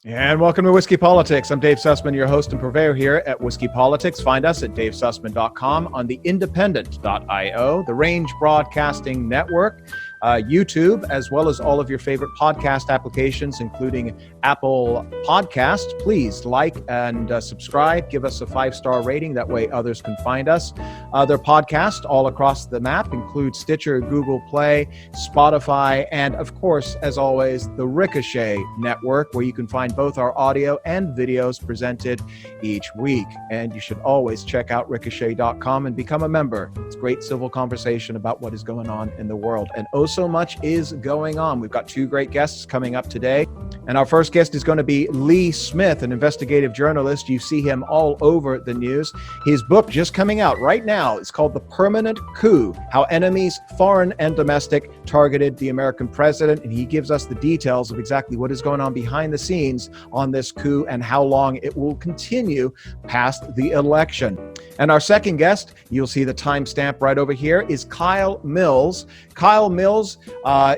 And welcome to Whiskey Politics. I'm Dave Sussman, your host and purveyor here at Whiskey Politics. Find us at davesussman.com, on the independent.io, the Range Broadcasting Network, YouTube, as well as all of your favorite podcast applications, including Apple Podcasts. Please like and subscribe. Give us a 5-star rating. That way others can find us. Their podcasts all across the map include Stitcher, Google Play, Spotify, and of course, as always, the Ricochet Network, where you can find both our audio and videos presented each week. And you should always check out ricochet.com and become a member. It's great civil conversation about what is going on in the world. And oh, so much is going on. We've got 2 great guests coming up today. And our first guest is going to be Lee Smith, an investigative journalist. You see him all over the news. His book just coming out right now. It's called The Permanent Coup: How Enemies, Foreign and Domestic, Targeted the American President. And he gives us the details of exactly what is going on behind the scenes on this coup and how long it will continue past the election. And our second guest, you'll see the timestamp right over here, is Kyle Mills. Kyle Mills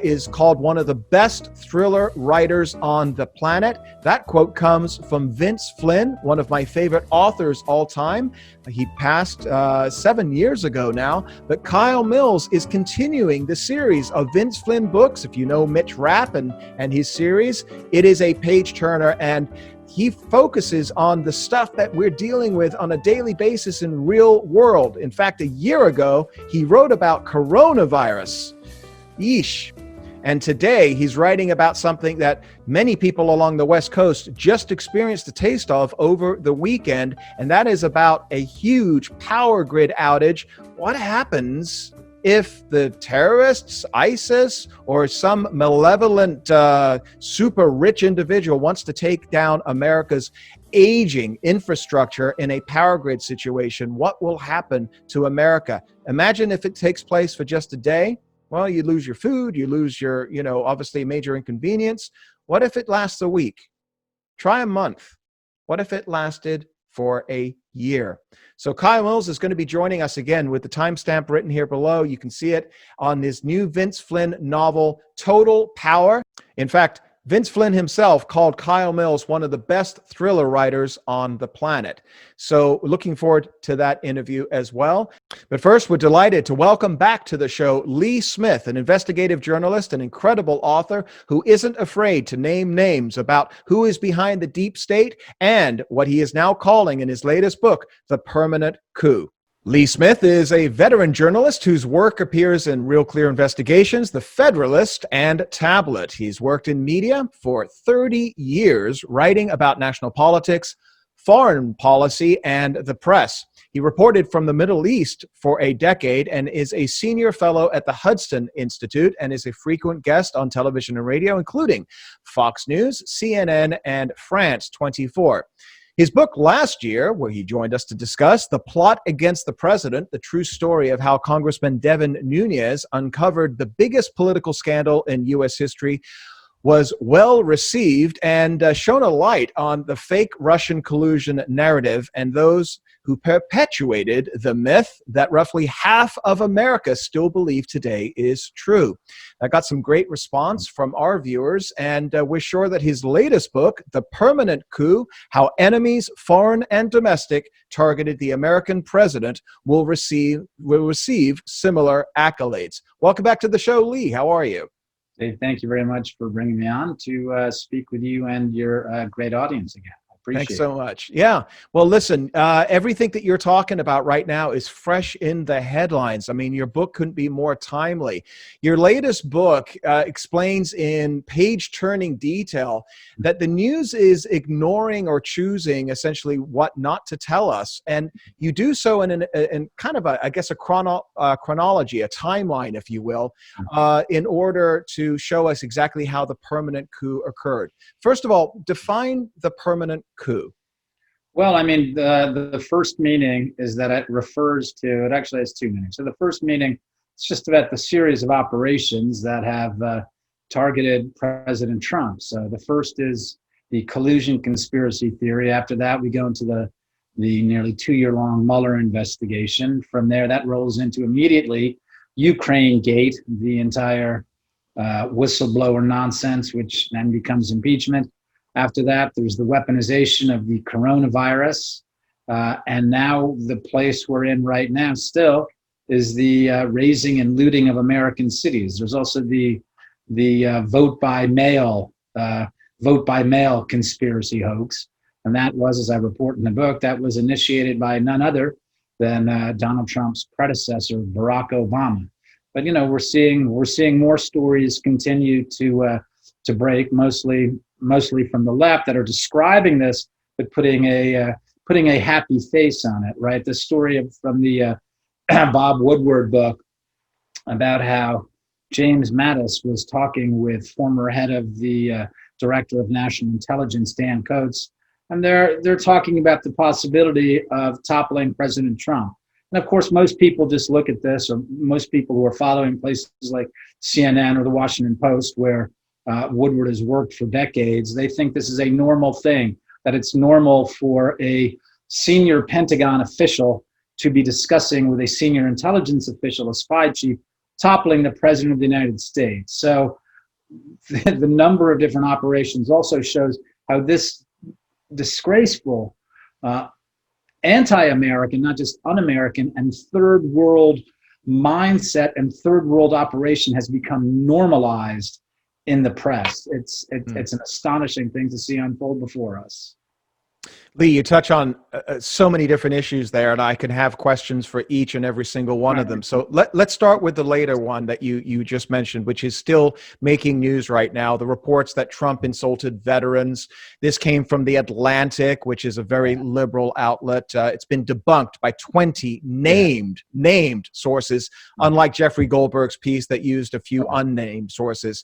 is called one of the best thriller writers on the planet. That quote comes from Vince Flynn, one of my favorite authors all time. He passed 7 years ago now, but Kyle Mills is continuing the series of Vince Flynn books. If you know Mitch Rapp and his series, it is a page turner, and he focuses on the stuff that we're dealing with on a daily basis in real world. In fact, a year ago, he wrote about coronavirus. Yeesh. And today he's writing about something that many people along the West Coast just experienced a taste of over the weekend, and that is about a huge power grid outage. What happens if the terrorists, ISIS, or some malevolent, super rich individual wants to take down America's aging infrastructure in a power grid situation? What will happen to America? Imagine if it takes place for just a day. Well, you lose your food, you lose your, obviously major inconvenience. What if it lasts a week? Try a month. What if it lasted for a year? So Kyle Mills is going to be joining us again with the timestamp written here below. You can see it on his new Vince Flynn novel, Total Power. In fact, Vince Flynn himself called Kyle Mills one of the best thriller writers on the planet. So looking forward to that interview as well. But first, we're delighted to welcome back to the show Lee Smith, an investigative journalist, an incredible author who isn't afraid to name names about who is behind the deep state and what he is now calling in his latest book, The Permanent Coup. Lee Smith is a veteran journalist whose work appears in Real Clear Investigations, The Federalist, and Tablet. He's worked in media for 30 years, writing about national politics, foreign policy, and the press. He reported from the Middle East for a decade and is a senior fellow at the Hudson Institute and is a frequent guest on television and radio, including Fox News, CNN, and France 24. His book last year, where he joined us to discuss The Plot Against the President, the true story of how Congressman Devin Nunes uncovered the biggest political scandal in U.S. history, was well received and shone a light on the fake Russian collusion narrative and those who perpetuated the myth that roughly half of America still believe today is true. I got some great response from our viewers, and we're sure that his latest book, The Permanent Coup: How Enemies, Foreign and Domestic, Targeted the American President, will receive similar accolades. Welcome back to the show, Lee. How are you? Dave, thank you very much for bringing me on to speak with you and your great audience again. Thanks so much. Yeah. Well, listen, everything that you're talking about right now is fresh in the headlines. I mean, your book couldn't be more timely. Your latest book explains in page-turning detail that the news is ignoring or choosing essentially what not to tell us. And you do so in kind of a chronology, a timeline, if you will, in order to show us exactly how the permanent coup occurred. First of all, define the permanent coup. Well, I mean, the first meaning is that it refers to, it actually has 2 meanings. So the first meaning, it's just about the series of operations that have targeted President Trump. So the first is the collusion conspiracy theory. After that, we go into the nearly 2-year-long Mueller investigation. From there, that rolls into immediately Ukraine Gate, the entire whistleblower nonsense, which then becomes impeachment. After that, there's the weaponization of the coronavirus. And now the place we're in right now still is the razing and looting of American cities. There's also the vote by mail conspiracy hoax. And that was, as I report in the book, that was initiated by none other than Donald Trump's predecessor, Barack Obama. But we're seeing more stories continue to break, mostly from the left, that are describing this, but putting a happy face on it. Right, the story from the Bob Woodward book about how James Mattis was talking with former head of the Director of National Intelligence, Dan Coates, and they're talking about the possibility of toppling President Trump. And of course, most people just look at this, or most people who are following places like CNN or the Washington Post, where Woodward has worked for decades, they think this is a normal thing, that it's normal for a senior Pentagon official to be discussing with a senior intelligence official, a spy chief, toppling the President of the United States. So the number of different operations also shows how this disgraceful, anti-American, not just un-American, and third world mindset and third world operation has become normalized in the press. It's an astonishing thing to see unfold before us. Lee, you touch on so many different issues there, and I can have questions for each and every single one of them. So let's start with the later one that you just mentioned, which is still making news right now, the reports that Trump insulted veterans. This came from The Atlantic, which is a very liberal outlet. It's been debunked by 20 named sources, unlike Jeffrey Goldberg's piece that used a few unnamed sources.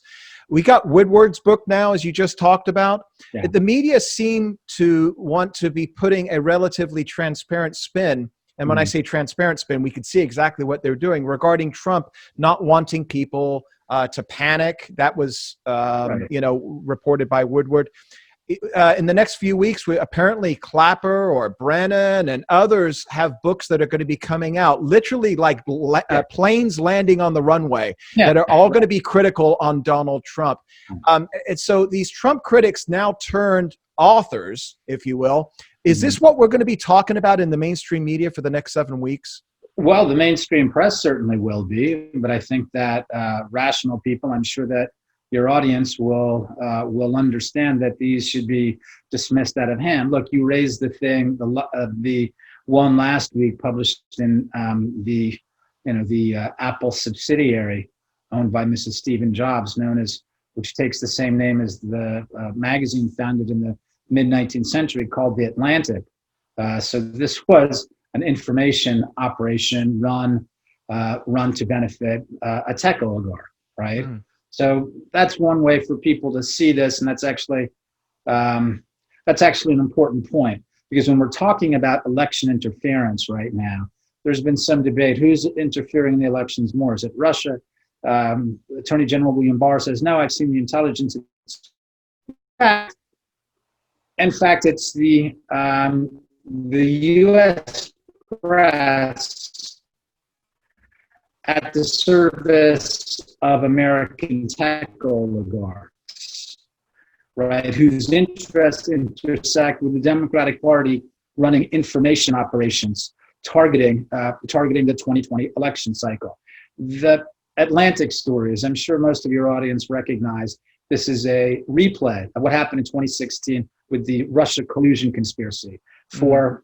We got Woodward's book now, as you just talked about. Yeah. The media seem to want to be putting a relatively transparent spin. And when I say transparent spin, we could see exactly what they're doing regarding Trump not wanting people to panic. That was, reported by Woodward. In the next few weeks, apparently Clapper or Brennan and others have books that are going to be coming out, literally like planes landing on the runway, that are all going to be critical on Donald Trump. And so these Trump critics now turned authors, if you will. Is this what we're going to be talking about in the mainstream media for the next 7 weeks? Well, the mainstream press certainly will be, but I think that rational people, I'm sure that your audience will understand that these should be dismissed out of hand. Look, you raised the thing, the one last week published in the Apple subsidiary owned by Mrs. Stephen Jobs, which takes the same name as the magazine founded in the mid-19th century called The Atlantic. So this was an information operation run to benefit a tech oligarch, right? So that's one way for people to see this, and that's actually an important point, because when we're talking about election interference right now, there's been some debate: who's interfering in the elections more? Is it Russia? Attorney General William Barr says, "No, I've seen the intelligence." In fact, it's the U.S. press at the service of American tech oligarchs, right, whose interests intersect with the Democratic Party running information operations targeting the 2020 election cycle. The Atlantic story, as I'm sure most of your audience recognize, this is a replay of what happened in 2016 with the Russia collusion conspiracy. For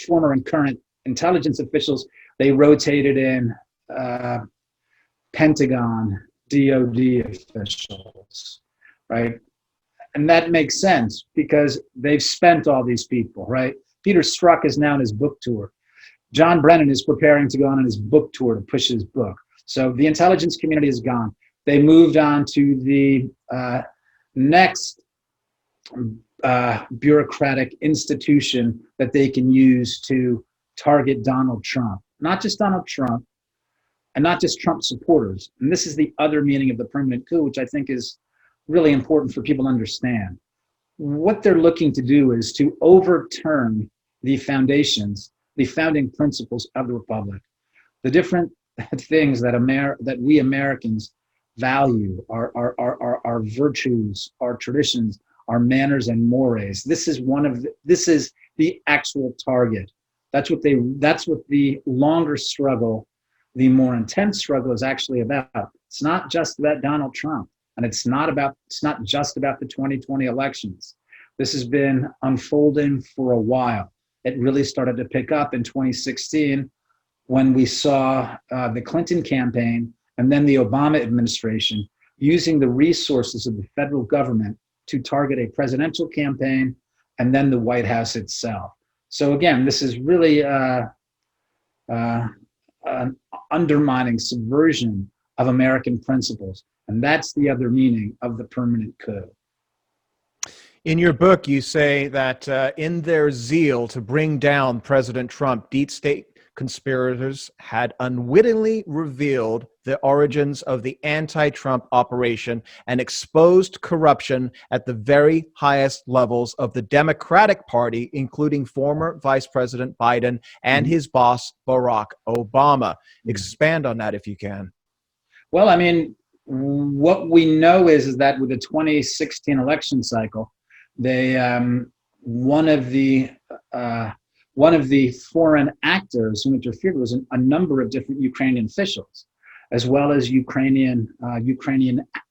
former and current intelligence officials, they rotated in Pentagon, DOD officials, right? And that makes sense because they've spent all these people, right? Peter Strzok is now on his book tour. John Brennan is preparing to go on his book tour to push his book. So the intelligence community is gone. They moved on to the next bureaucratic institution that they can use to target Donald Trump. Not just Donald Trump, and not just Trump supporters. And this is the other meaning of the permanent coup, which I think is really important for people to understand. What they're looking to do is to overturn the foundations, the founding principles of the Republic. The different things that we Americans value, our virtues, our traditions, our manners and mores. This is the actual target. That's what the longer struggle, the more intense struggle is actually about. It's not just about Donald Trump, and it's not just about the 2020 elections. This has been unfolding for a while. It really started to pick up in 2016 when we saw the Clinton campaign and then the Obama administration using the resources of the federal government to target a presidential campaign and then the White House itself. So again, this is really an undermining subversion of American principles. And that's the other meaning of the permanent coup. In your book, you say that in their zeal to bring down President Trump, deep state conspirators had unwittingly revealed the origins of the anti-Trump operation and exposed corruption at the very highest levels of the Democratic Party, including former Vice President Biden and his boss, Barack Obama. Expand on that if you can. Well, I mean, what we know is that with the 2016 election cycle, they one of the foreign actors who interfered was a number of different Ukrainian officials, as well as Ukrainian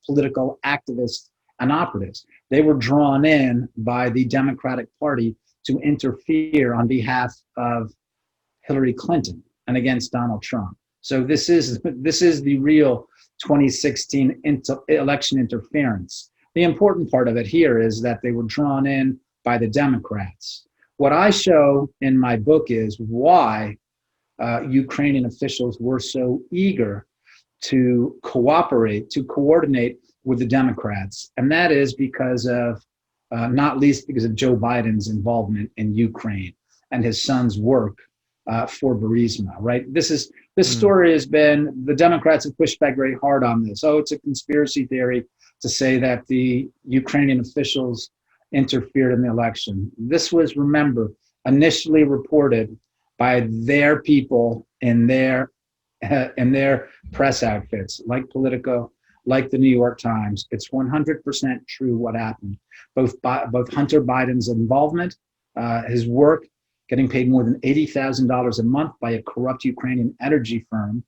political activists and operatives. They were drawn in by the Democratic Party to interfere on behalf of Hillary Clinton and against Donald Trump. So this is the real 2016 election interference. The important part of it here is that they were drawn in by the Democrats. What I show in my book is why Ukrainian officials were so eager to cooperate, to coordinate with the Democrats. And that is because of, not least because of Joe Biden's involvement in Ukraine and his son's work for Burisma, right? This story has been, the Democrats have pushed back very hard on this. Oh, it's a conspiracy theory to say that the Ukrainian officials interfered in the election. This was, remember, initially reported by their people in their press outfits, like Politico, like the New York Times. It's 100% true what happened. Both Hunter Biden's involvement, his work, getting paid more than $80,000 a month by a corrupt Ukrainian energy firm,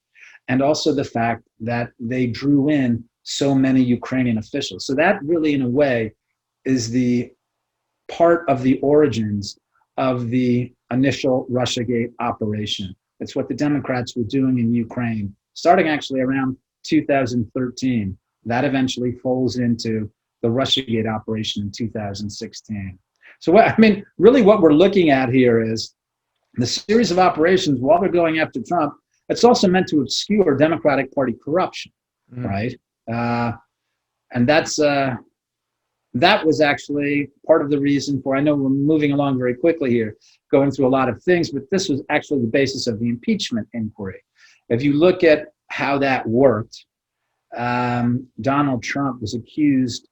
and also the fact that they drew in so many Ukrainian officials. So that really, in a way, is the part of the origins of the initial Russiagate operation. It's what the Democrats were doing in Ukraine, starting actually around 2013. That eventually folds into the Russiagate operation in 2016. So really what we're looking at here is the series of operations while they're going after Trump. It's also meant to obscure Democratic Party corruption, right? And that was actually part of the reason for, I know we're moving along very quickly here, going through a lot of things, but this was actually the basis of the impeachment inquiry. If you look at how that worked, Donald Trump was accused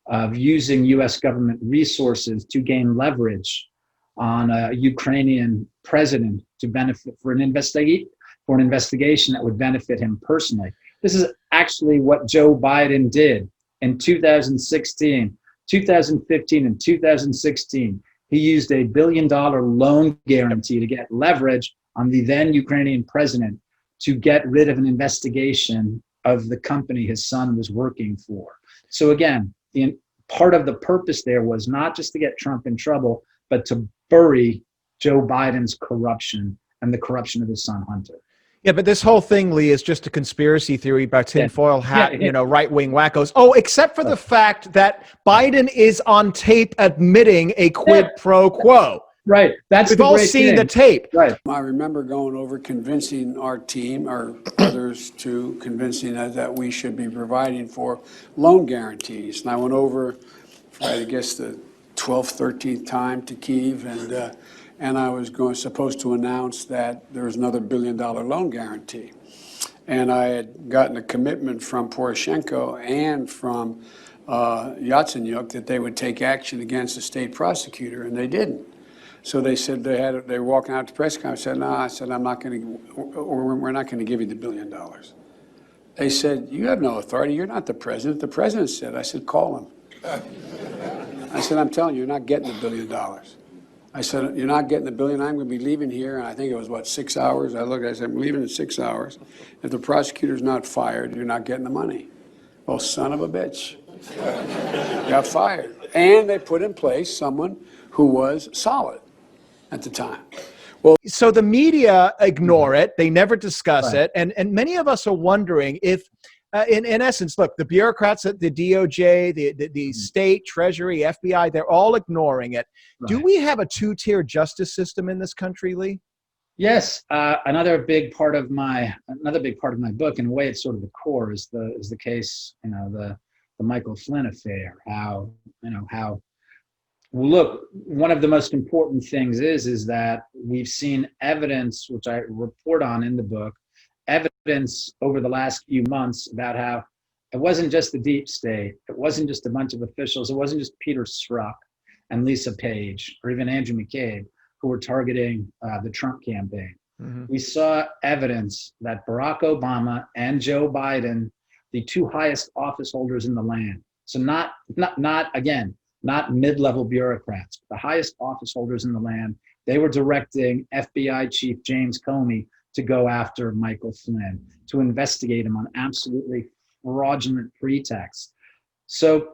of using U.S. government resources to gain leverage on a Ukrainian president to benefit for an investigation that would benefit him personally. This is actually what Joe Biden did in 2016, 2015, and 2016. He used a $1 billion loan guarantee to get leverage on the then Ukrainian president to get rid of an investigation of the company his son was working for. So again, part of the purpose there was not just to get Trump in trouble, but to bury Joe Biden's corruption and the corruption of his son Hunter. Yeah, but this whole thing, Lee, is just a conspiracy theory by tinfoil hat, right-wing wackos. Oh, except for the fact that Biden is on tape admitting a quid pro quo. Right. We've all seen the tape. Right. I remember going over convincing our team, or others too, convincing us that we should be providing for loan guarantees. And I went over for, I guess, the 12th, 13th time to Kyiv, and I was supposed to announce that there was another $1 billion loan guarantee. And I had gotten a commitment from Poroshenko and from Yatsenyuk that they would take action against the state prosecutor, and they didn't. So they said they were walking out to press conference. I said, no, I said, I'm not going to, or we're not going to give you the $1 billion. They said, you have no authority. You're not the president. The president said. I said, call him. I said, I'm telling you, you're not getting $1 billion. I said, you're not getting $1 billion. I'm going to be leaving here. And I think it was, 6 hours? I said, I'm leaving in 6 hours. If the prosecutor's not fired, you're not getting the money. Well, son of a bitch. Got fired. And they put in place someone who was solid at the time. So the media ignore it. They never discuss Right. it. And many of us are wondering if, in essence, look, the bureaucrats at the DOJ, the state, Treasury, FBI, they're all ignoring it. Right. Do we have a two-tier justice system in this country, Lee? Yes, another big part of my book, in a way, it's sort of the core, is the case, the Michael Flynn affair. Look, one of the most important things is that we've seen evidence, which I report on in the book, evidence over the last few months about how it wasn't just the deep state, it wasn't just a bunch of officials, it wasn't just Peter Strzok and Lisa Page or even Andrew McCabe who were targeting the Trump campaign. Mm-hmm. We saw evidence that Barack Obama and Joe Biden, the two highest office holders in the land, so not mid-level bureaucrats, but the highest office holders in the land, they were directing FBI Chief James Comey to go after Michael Flynn, to investigate him on absolutely fraudulent pretexts. So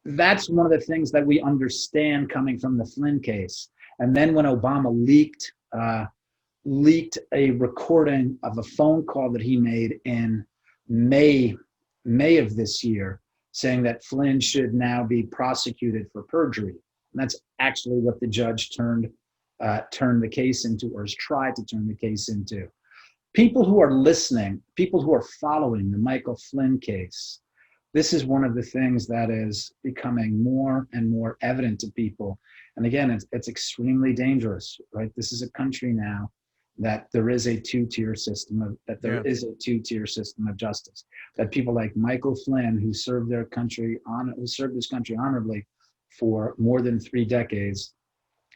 that's one of the things that we understand coming from the Flynn case. And then when Obama leaked a recording of a phone call that he made in May of this year, saying that Flynn should now be prosecuted for perjury. And that's actually what the judge turned the case into, or has tried to turn the case into. People who are listening, people who are following the Michael Flynn case, this is one of the things that is becoming more and more evident to people. And again, it's extremely dangerous, right? This is a country now that there is a two-tier system of justice. That people like Michael Flynn, who served this country honorably for more than 3 decades,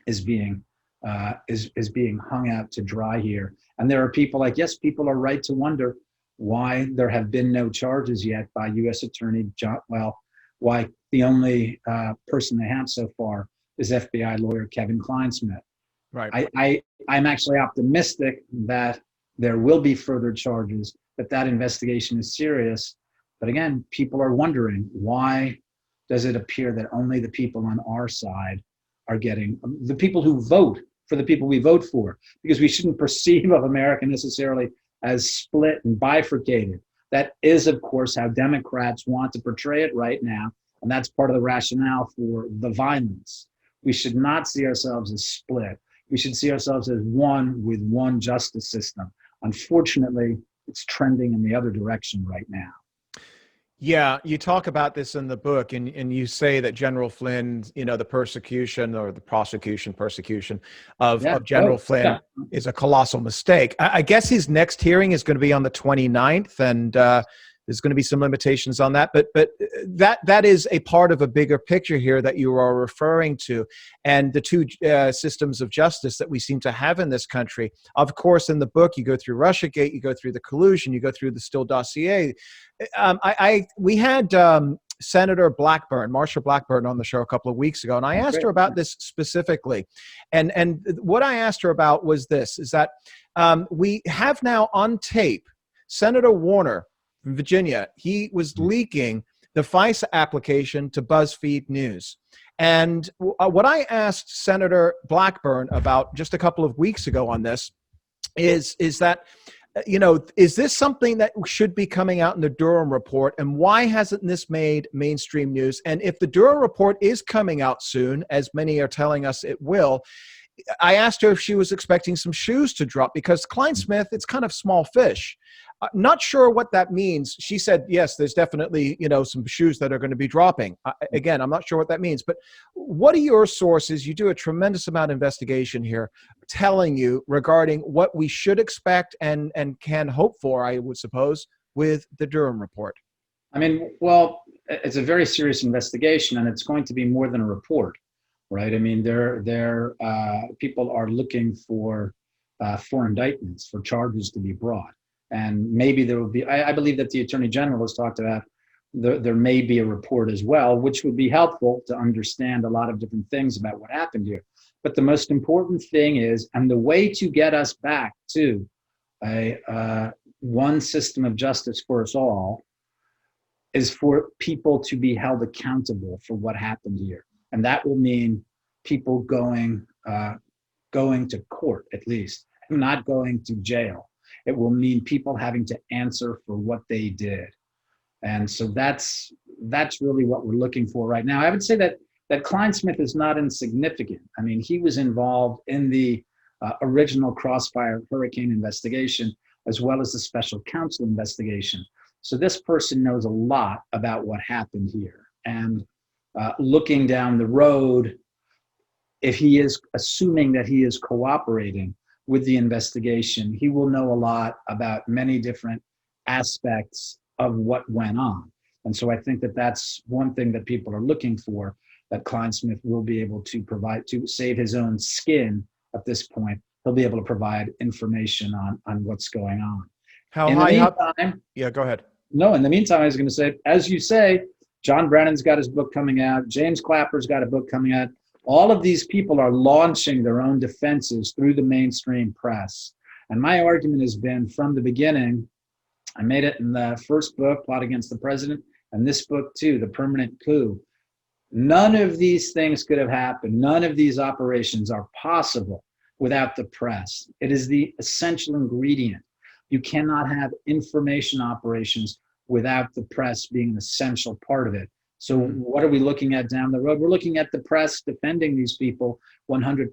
is being hung out to dry here. And there are people people are right to wonder why there have been no charges yet by U.S. Attorney John. Well, why the only person they have so far is FBI lawyer Kevin Kleinsmith. Right. I'm actually optimistic that there will be further charges, that investigation is serious. But again, people are wondering, why does it appear that only the people on our side are getting, the people who vote for the people we vote for? Because we shouldn't perceive of America necessarily as split and bifurcated. That is, of course, how Democrats want to portray it right now. And that's part of the rationale for the violence. We should not see ourselves as split. We should see ourselves as one with one justice system. Unfortunately, it's trending in the other direction right now. Yeah, you talk about this in the book, and you say that General Flynn, the persecution or the persecution of General Flynn is a colossal mistake. I guess his next hearing is going to be on the 29th, and there's going to be some limitations on that. But that is a part of a bigger picture here that you are referring to, and the two systems of justice that we seem to have in this country. Of course, in the book, you go through Russiagate, you go through the collusion, you go through the Steele dossier. We had Senator Marsha Blackburn, on the show a couple of weeks ago, and I asked her about this specifically. And what I asked her about was this: is that we have now on tape Senator Warner from Virginia. He was leaking the FISA application to BuzzFeed News. And what I asked Senator Blackburn about just a couple of weeks ago on this is that, is this something that should be coming out in the Durham report? And why hasn't this made mainstream news? And if the Durham report is coming out soon, as many are telling us it will, I asked her if she was expecting some shoes to drop, because Kleinsmith, it's kind of small fish. Not sure what that means. She said, yes, there's definitely, some shoes that are going to be dropping. Again, I'm not sure what that means. But what are your sources? You do a tremendous amount of investigation here, telling you regarding what we should expect and can hope for, I would suppose, with the Durham report. I mean, well, it's a very serious investigation, and it's going to be more than a report, right? I mean, people are looking for indictments, for charges to be brought. And maybe there will be, I believe that the Attorney General has talked about there may be a report as well, which would be helpful to understand a lot of different things about what happened here. But the most important thing is, and the way to get us back to one system of justice for us all, is for people to be held accountable for what happened here. And that will mean people going to court, at least, and not going to jail. It will mean people having to answer for what they did. And so that's really what we're looking for right now. I would say that Clinesmith is not insignificant. I mean, he was involved in the original Crossfire Hurricane investigation, as well as the special counsel investigation. So this person knows a lot about what happened here. And looking down the road, if he is assuming that he is cooperating with the investigation, he will know a lot about many different aspects of what went on. And so I think that that's one thing that people are looking for, that Clinesmith will be able to provide, to save his own skin at this point. He'll be able to provide information on what's going on. Yeah, go ahead. No, in the meantime, I was going to say, as you say, John Brennan's got his book coming out. James Clapper's got a book coming out. All of these people are launching their own defenses through the mainstream press. And my argument has been from the beginning, I made it in the first book, Plot Against the President, and this book too, The Permanent Coup. None of these things could have happened. None of these operations are possible without the press. It is the essential ingredient. You cannot have information operations without the press being an essential part of it. So what are we looking at down the road? We're looking at the press defending these people 100%.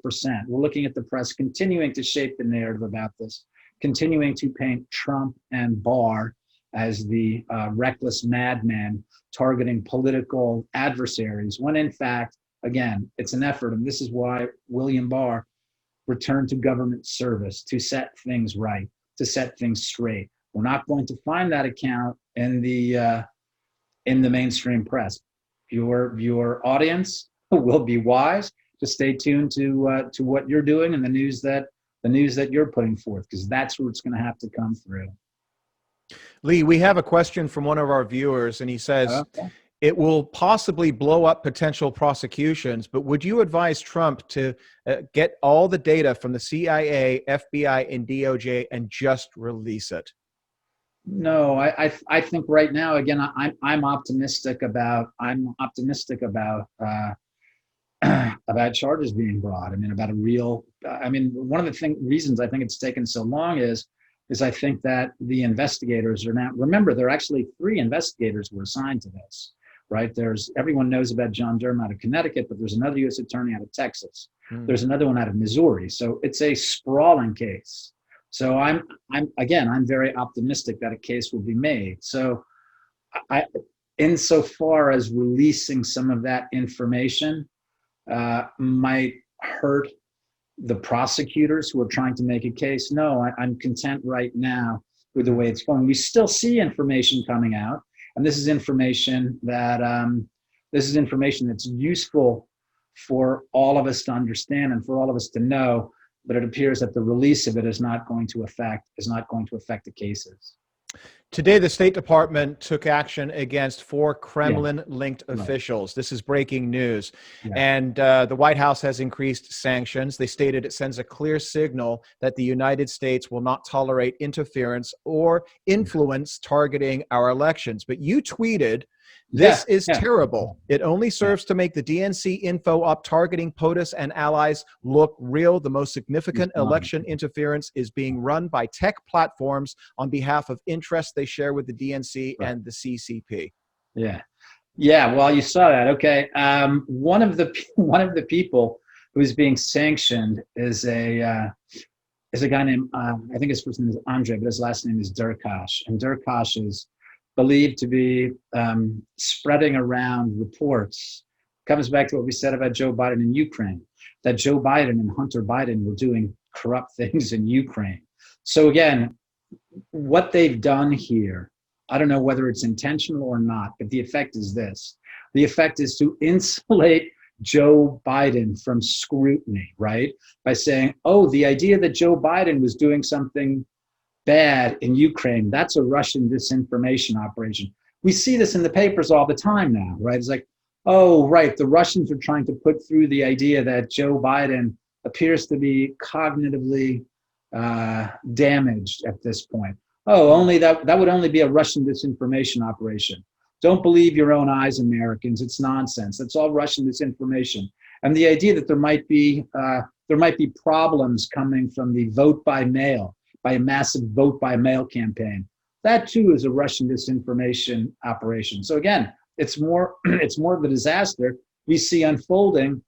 We're looking at the press continuing to shape the narrative about this, continuing to paint Trump and Barr as the reckless madmen targeting political adversaries, when in fact, again, it's an effort. And this is why William Barr returned to government service, to set things right, to set things straight. We're not going to find that account in the mainstream press. Your audience will be wise to stay tuned to what you're doing and the news that you're putting forth, because that's where it's going to have to come through. Lee, we have a question from one of our viewers, and he says, it will possibly blow up potential prosecutions, but would you advise Trump to get all the data from the CIA, FBI, and DOJ and just release it? No, I think right now, again, I'm optimistic about about charges being brought. I mean, about a real. I mean, one of the reasons I think it's taken so long is I think that the investigators are now. Remember, there are actually 3 investigators who were assigned to this, right? Everyone knows about John Durham out of Connecticut, but there's another U.S. attorney out of Texas. There's another one out of Missouri. So it's a sprawling case. So I'm very optimistic that a case will be made. So insofar as releasing some of that information might hurt the prosecutors who are trying to make a case, no, I'm content right now with the way it's going. We still see information coming out, and this is information that's useful for all of us to understand and for all of us to know. But it appears that the release of it is not going to affect the cases. Today, the State Department took action against 4 Kremlin-linked officials. This is breaking news. Yeah. And the White House has increased sanctions. They stated it sends a clear signal that the United States will not tolerate interference or influence targeting our elections. But you tweeted, this is terrible. It only serves to make the DNC info up targeting POTUS and allies look real. The most significant election interference is being run by tech platforms on behalf of interests they share with the DNC and the CCP. Yeah. Well, you saw that. Okay. One of the people who's being sanctioned is a guy named I think his first name is Andre, but his last name is Derkash, and Derkash is believed to be spreading around reports. Comes back to what we said about Joe Biden in Ukraine, that Joe Biden and Hunter Biden were doing corrupt things in Ukraine. So again, what they've done here, I don't know whether it's intentional or not, but the effect is this. The effect is to insulate Joe Biden from scrutiny, right? By saying, oh, the idea that Joe Biden was doing something bad in Ukraine, that's a Russian disinformation operation. we see this in the papers all the time now, right? It's like, oh, right, the Russians are trying to put through the idea that Joe Biden appears to be cognitively damaged at this point. Oh, only that would only be a Russian disinformation operation. Don't believe your own eyes, Americans. It's nonsense. That's all Russian disinformation. And the idea that there might be problems coming from the vote by mail, by a massive vote by mail campaign, that too is a Russian disinformation operation. So again, it's more of a disaster we see unfolding,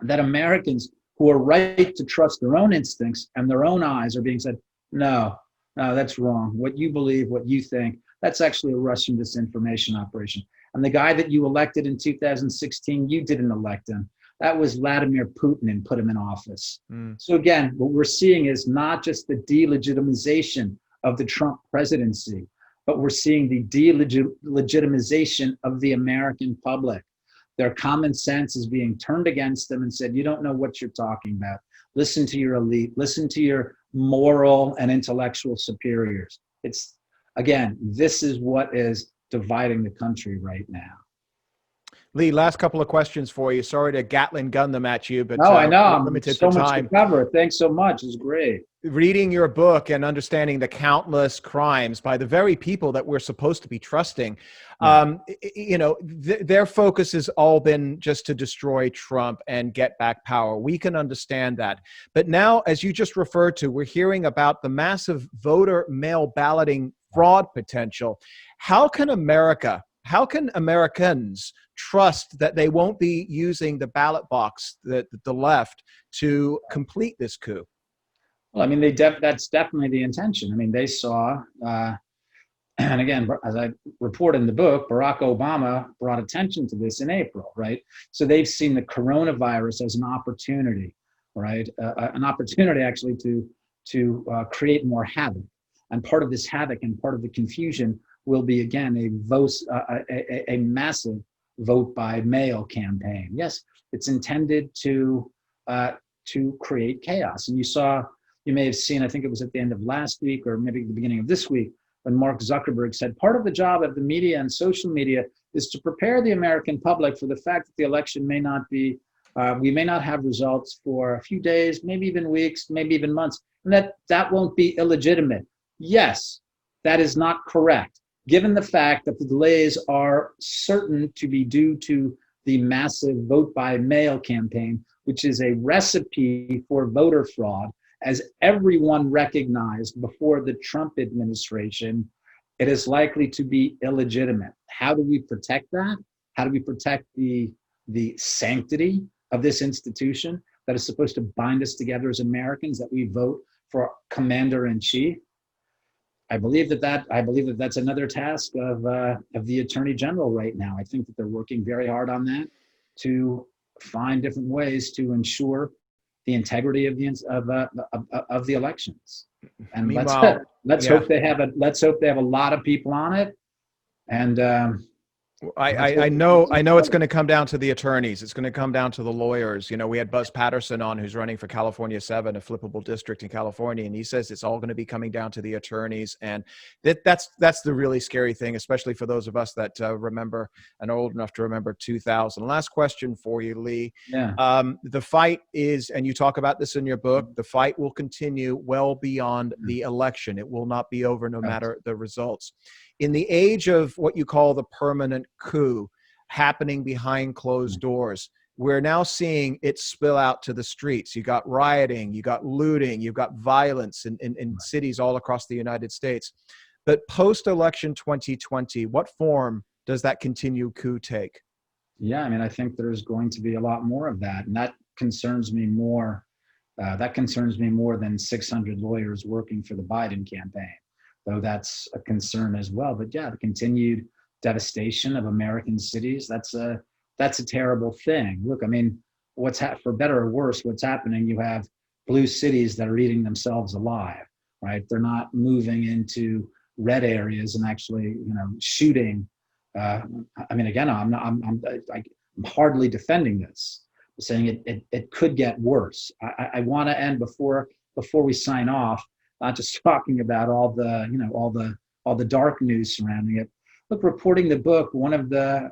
that Americans who are right to trust their own instincts and their own eyes are being said, no, that's wrong. What you believe, what you think, that's actually a Russian disinformation operation. And the guy that you elected in 2016, you didn't elect him. That was Vladimir Putin and put him in office. So again, what we're seeing is not just the delegitimization of the Trump presidency, but we're seeing the delegitimization of the American public. Their common sense is being turned against them and said, you don't know what you're talking about. Listen to your elite, listen to your moral and intellectual superiors. It's, again, this is what is dividing the country right now. Lee, last couple of questions for you. Sorry to Gatling gun them at you, but no, I know. I'm limited so for much time. To cover. Thanks so much. It's great. Reading your book and understanding the countless crimes by the very people that we're supposed to be trusting, their focus has all been just to destroy Trump and get back power. We can understand that. But now, as you just referred to, we're hearing about the massive voter mail balloting fraud potential. How can Americans trust that they won't be using the ballot box, the left, to complete this coup? Well, I mean, that's definitely the intention. I mean, they saw, and again, as I report in the book, Barack Obama brought attention to this in April, right? So they've seen the coronavirus as an opportunity, right? An opportunity actually to create more havoc. And part of this havoc and part of the confusion will be, again, a massive vote by mail campaign. Yes, it's intended to create chaos. And you may have seen, I think it was at the end of last week or maybe the beginning of this week, when Mark Zuckerberg said part of the job of the media and social media is to prepare the American public for the fact that the election may not be, we may not have results for a few days, maybe even weeks, maybe even months, and that won't be illegitimate. Yes, that is not correct, given the fact that the delays are certain to be due to the massive vote by mail campaign, which is a recipe for voter fraud. As everyone recognized before the Trump administration, it is likely to be illegitimate. How do we protect that? How do we protect the sanctity of this institution that is supposed to bind us together as Americans, that we vote for commander-in-chief? I believe that that's another task of the Attorney General right now. I think that they're working very hard on that to find different ways to ensure the integrity of the elections. And Meanwhile, let's hope they have a lot of people on it. And I know it's going to come down to the attorneys. It's going to come down to the lawyers. You know, we had Buzz Patterson on, who's running for California 7, a flippable district in California, and he says it's all going to be coming down to the attorneys. And that's the really scary thing, especially for those of us that remember and are old enough to remember 2000. Last question for you, Lee. Yeah. The fight is, and you talk about this in your book, the fight will continue well beyond the election. It will not be over no matter the results. In the age of what you call the permanent coup happening behind closed doors, we're now seeing it spill out to the streets. You got rioting, you got looting, you've got violence in cities all across the United States. But post-election 2020, what form does that continued coup take? Yeah, I mean, I think there's going to be a lot more of that. And that concerns me more. That concerns me more than 600 lawyers working for the Biden campaign, though that's a concern as well. But yeah, the continued devastation of American cities, that's a terrible thing. Look, I mean, for better or worse, what's happening, you have blue cities that are eating themselves alive, right? They're not moving into red areas and actually, shooting. I mean, again, I'm hardly defending this, I'm saying it could get worse. I want to end before we sign off, not just talking about all the dark news surrounding it, look, reporting the book, one of the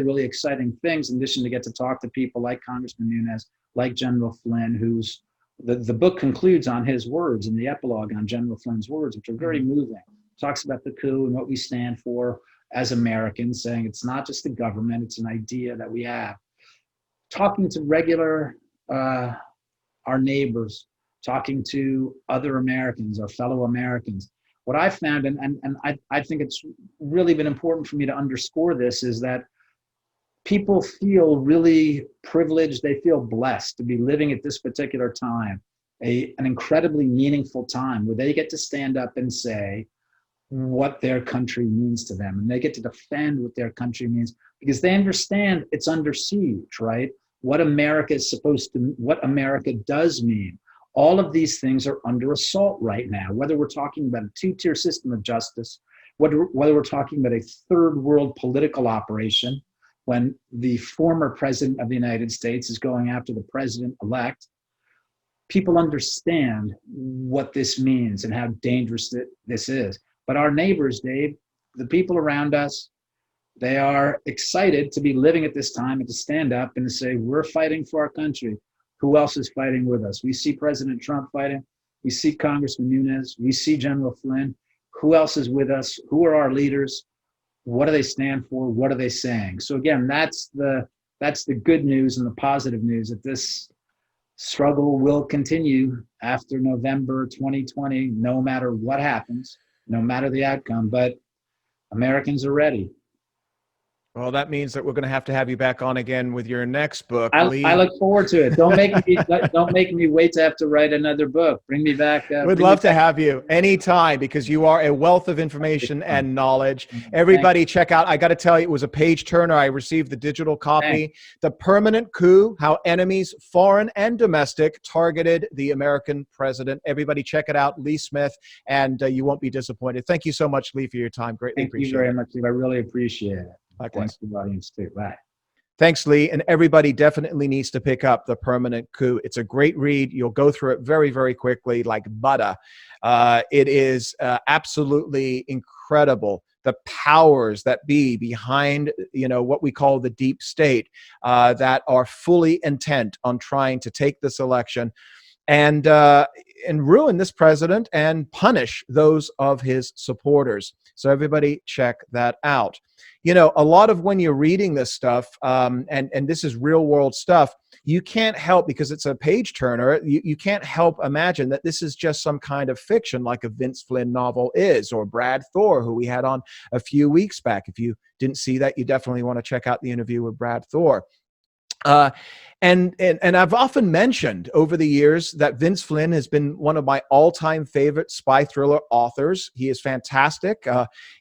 really exciting things, in addition to get to talk to people like Congressman Nunes, like General Flynn, who's the book concludes on his words, and the epilogue on General Flynn's words, which are very moving. Talks about the coup and what we stand for as Americans, saying it's not just a government, it's an idea that we have. Talking to regular, our neighbors, talking to other Americans, our fellow Americans. What I found, and I think it's really been important for me to underscore this, is that people feel really privileged. They feel blessed to be living at this particular time, an incredibly meaningful time where they get to stand up and say what their country means to them. And they get to defend what their country means because they understand it's under siege, right? What America is supposed to, what America does mean. All of these things are under assault right now, whether we're talking about a two-tier system of justice, whether we're talking about a third world political operation, when the former president of the United States is going after the president-elect. People understand what this means and how dangerous this is. But our neighbors, Dave, the people around us, they are excited to be living at this time and to stand up and to say, we're fighting for our country. Who else is fighting with us? We see President Trump fighting. We see Congressman Nunes. We see General Flynn. Who else is with us? Who are our leaders? What do they stand for? What are they saying? So again, that's the good news and the positive news, that this struggle will continue after November 2020, no matter what happens, no matter the outcome. But Americans are ready. Well, that means that we're going to have you back on again with your next book. I look forward to it. Don't make me wait to have to write another book. Bring me back. We'd love to have you anytime, because you are a wealth of information and knowledge. Everybody check out, I got to tell you, it was a page turner. I received the digital copy. Thanks. The Permanent Coup, How Enemies, Foreign and Domestic, Targeted the American President. Everybody check it out, Lee Smith, and you won't be disappointed. Thank you so much, Lee, for your time. Greatly appreciate it. Thank you very much, Lee. I really appreciate it. Likewise. Thanks to the audience too. Bye. Thanks, Lee. And everybody definitely needs to pick up The Permanent Coup. It's a great read. You'll go through it very, very quickly, like butter. It is absolutely incredible, the powers that be behind, what we call the deep state, that are fully intent on trying to take this election and ruin this president and punish those of his supporters. So everybody check that out. A lot of when you're reading this stuff, and this is real world stuff, you can't help, because it's a page turner, you can't help imagine that this is just some kind of fiction like a Vince Flynn novel is, or Brad Thor, who we had on a few weeks back. If you didn't see that, you definitely want to check out the interview with Brad Thor. And I've often mentioned over the years that Vince Flynn has been one of my all-time favorite spy thriller authors. He is fantastic.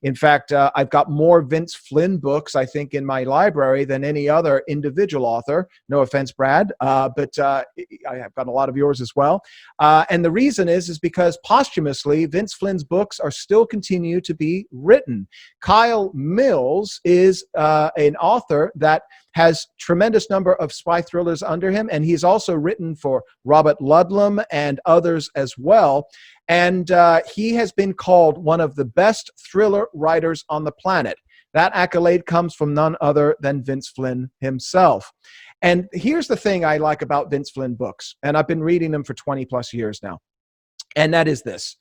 In fact, I've got more Vince Flynn books, I think, in my library than any other individual author. No offense, Brad, but I have got a lot of yours as well. And the reason is because posthumously, Vince Flynn's books are still continue to be written. Kyle Mills is an author that has tremendous number of spy thrillers under him, and he's also written for Robert Ludlum and others as well. And he has been called one of the best thriller writers on the planet. That accolade comes from none other than Vince Flynn himself. And here's the thing I like about Vince Flynn books, and I've been reading them for 20 plus years now, and that is this.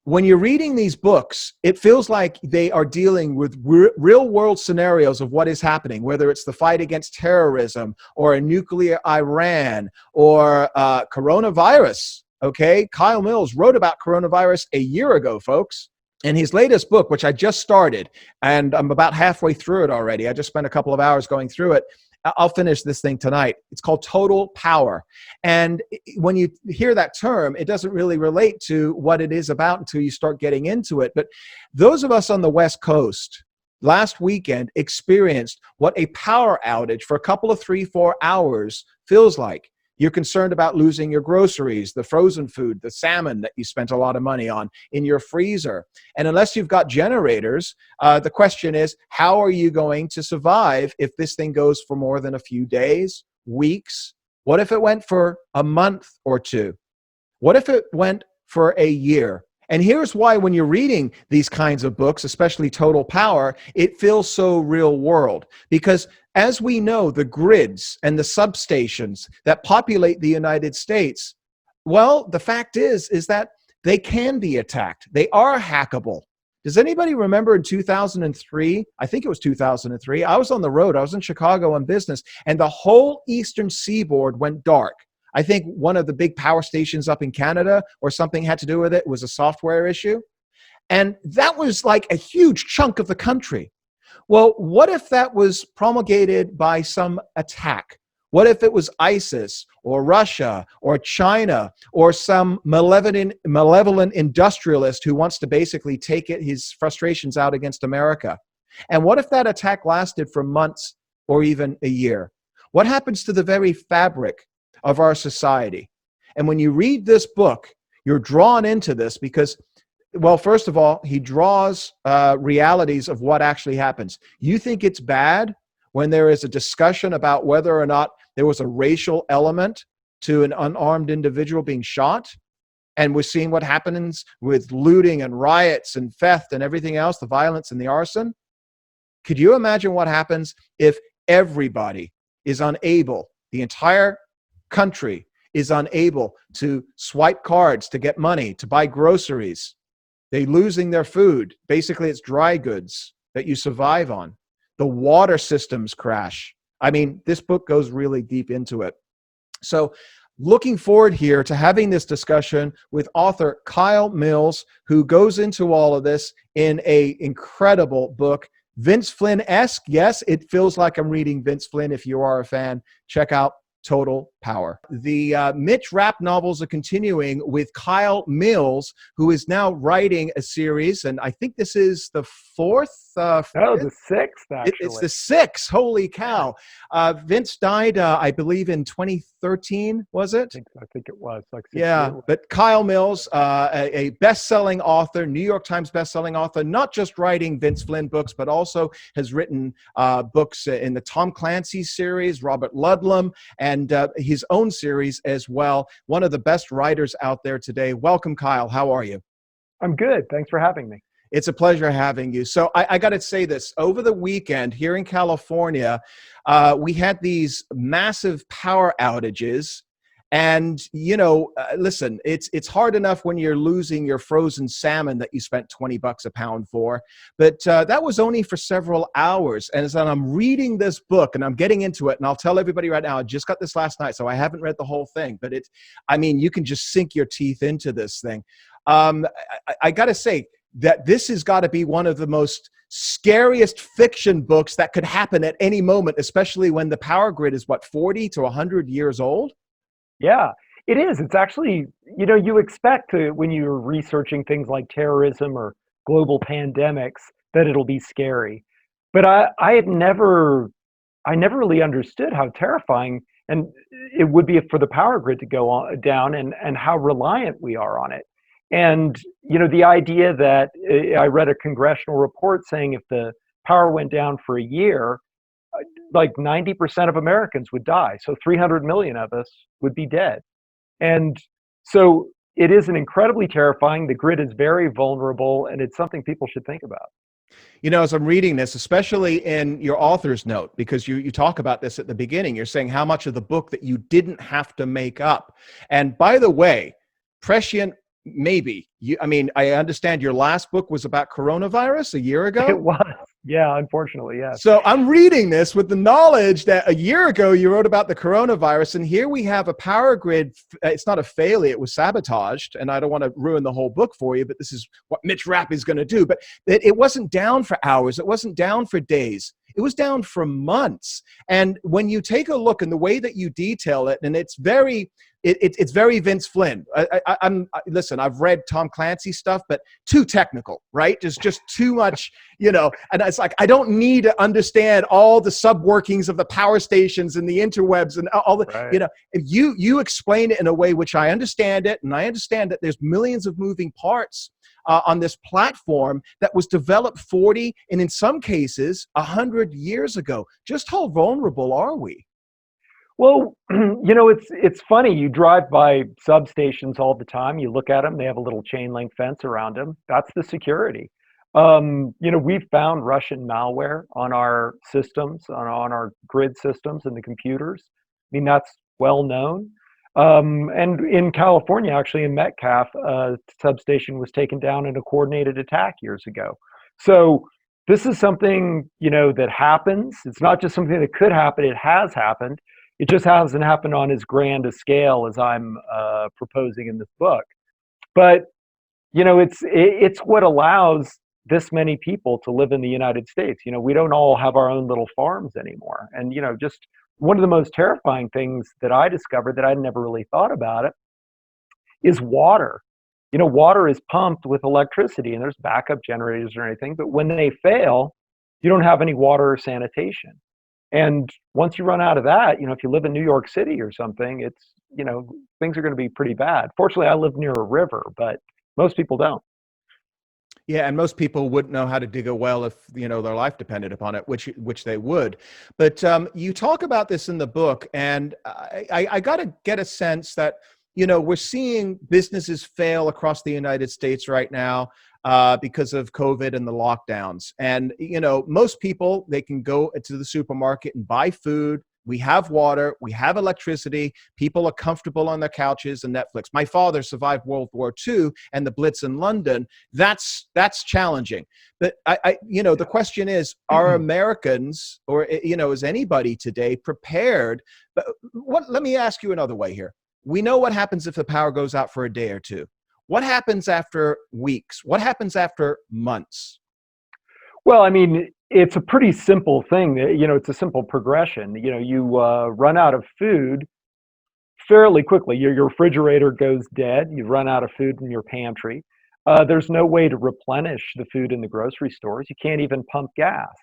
When you're reading these books, it feels like they are dealing with real world scenarios of what is happening, whether it's the fight against terrorism or a nuclear Iran or coronavirus. Okay, Kyle Mills wrote about coronavirus a year ago, folks. And his latest book, which I just started, and I'm about halfway through it already. I just spent a couple of hours going through it. I'll finish this thing tonight. It's called Total Power. And when you hear that term, it doesn't really relate to what it is about until you start getting into it. But those of us on the West Coast last weekend experienced what a power outage for a couple of 3-4 hours feels like. You're concerned about losing your groceries, the frozen food, the salmon that you spent a lot of money on in your freezer. And unless you've got generators, the question is, how are you going to survive if this thing goes for more than a few days, weeks? What if it went for a month or two? What if it went for a year? And here's why when you're reading these kinds of books, especially Total Power, it feels so real world. Because as we know, the grids and the substations that populate the United States, well, the fact is that they can be attacked. They are hackable. Does anybody remember in 2003? I think it was 2003. I was on the road. I was in Chicago on business, and the whole eastern seaboard went dark. I think one of the big power stations up in Canada or something had to do with it. It was a software issue. And that was like a huge chunk of the country. Well, what if that was promulgated by some attack? What if it was ISIS or Russia or China or some malevolent industrialist who wants to basically take his frustrations out against America? And what if that attack lasted for months or even a year? What happens to the very fabric of our society? And when you read this book, you're drawn into this because, well, first of all, he draws realities of what actually happens. You think it's bad when there is a discussion about whether or not there was a racial element to an unarmed individual being shot? And we're seeing what happens with looting and riots and theft and everything else, the violence and the arson. Could you imagine what happens if everybody is unable, the entire country is unable to swipe cards to get money, to buy groceries? They're losing their food. Basically, it's dry goods that you survive on. The water systems crash. I mean, this book goes really deep into it. So looking forward here to having this discussion with author Kyle Mills, who goes into all of this in an incredible book. Vince Flynn-esque. Yes, it feels like I'm reading Vince Flynn. If you are a fan, check out Total Power. The Mitch Rapp novels are continuing with Kyle Mills, who is now writing a series, and I think this is the fourth. The sixth, actually. It's the sixth. Holy cow. Vince died, I believe, in 2013, was it? I think it was. Like 6 yeah, years. but Kyle Mills, a best-selling author, New York Times best-selling author, not just writing Vince Flynn books, but also has written books in the Tom Clancy series, Robert Ludlum, and his own series as well. One of the best writers out there today. Welcome, Kyle. How are you? I'm good. Thanks for having me. It's a pleasure having you. So I got to say this. Over the weekend here in California, we had these massive power outages. And, you know, listen, it's hard enough when you're losing your frozen salmon that you spent $20 a pound for. But that was only for several hours. And as I'm reading this book and I'm getting into it, and I'll tell everybody right now, I just got this last night, so I haven't read the whole thing. But I mean, you can just sink your teeth into this thing. I got to say that this has got to be one of the most scariest fiction books that could happen at any moment, especially when the power grid is, what, 40 to 100 years old? Yeah, it is. It's actually, you know, you expect when you're researching things like terrorism or global pandemics that it'll be scary. But I never really understood how terrifying and it would be for the power grid to go down and how reliant we are on it. And, you know, the idea that I read a congressional report saying if the power went down for a year, like 90% of Americans would die. So 300 million of us would be dead. And so it is an incredibly terrifying. The grid is very vulnerable, and it's something people should think about. You know, as I'm reading this, especially in your author's note, because you talk about this at the beginning, you're saying how much of the book that you didn't have to make up. And by the way, prescient, maybe. I mean, I understand your last book was about coronavirus a year ago. It was. Yeah, unfortunately, yeah. So I'm reading this with the knowledge that a year ago you wrote about the coronavirus, and here we have a power grid. It's not a failure, it was sabotaged, and I don't want to ruin the whole book for you, but this is what Mitch Rapp is going to do. But it wasn't down for hours. It wasn't down for days. It was down for months. And when you take a look in the way that you detail it, and it's very Vince Flynn. Listen, I've read Tom Clancy stuff, but too technical, right? There's just too much, you know, and it's like, I don't need to understand all the subworkings of the power stations and the interwebs and all the, Right. you know, if you explain it in a way which I understand it, and I understand that there's millions of moving parts on this platform that was developed 40 and in some cases 100 years ago. Just how vulnerable are we? Well, it's funny. You drive by substations all the time. You look at them; they have a little chain link fence around them. That's the security. We've found Russian malware on our systems, on our grid systems and the computers. I mean, that's well known. And in California, actually, in Metcalf, a substation was taken down in a coordinated attack years ago. So this is something, that happens. It's not just something that could happen. It has happened. It just hasn't happened on as grand a scale as I'm proposing in this book. But it's what allows this many people to live in the United States. We don't all have our own little farms anymore. And just one of the most terrifying things that I discovered that I'd never really thought about it is water. Water is pumped with electricity, and there's backup generators or anything. But when they fail, you don't have any water or sanitation. And once you run out of that, if you live in New York City or something, it's, things are going to be pretty bad. Fortunately, I live near a river, but most people don't. Yeah, and most people wouldn't know how to dig a well if their life depended upon it, which they would. But you talk about this in the book, and I got to get a sense that we're seeing businesses fail across the United States right now because of COVID and the lockdowns. And most people, they can go to the supermarket and buy food. We have water, we have electricity, people are comfortable on their couches and Netflix. My father survived World War II and the Blitz in London. That's challenging. But the question is, are Americans, or is anybody today prepared? But let me ask you another way here. We know what happens if the power goes out for a day or two. What happens after weeks? What happens after months? Well, I mean, it's a pretty simple thing. It's a simple progression. You run out of food fairly quickly. Your refrigerator goes dead. You run out of food in your pantry. There's no way to replenish the food in the grocery stores. You can't even pump gas.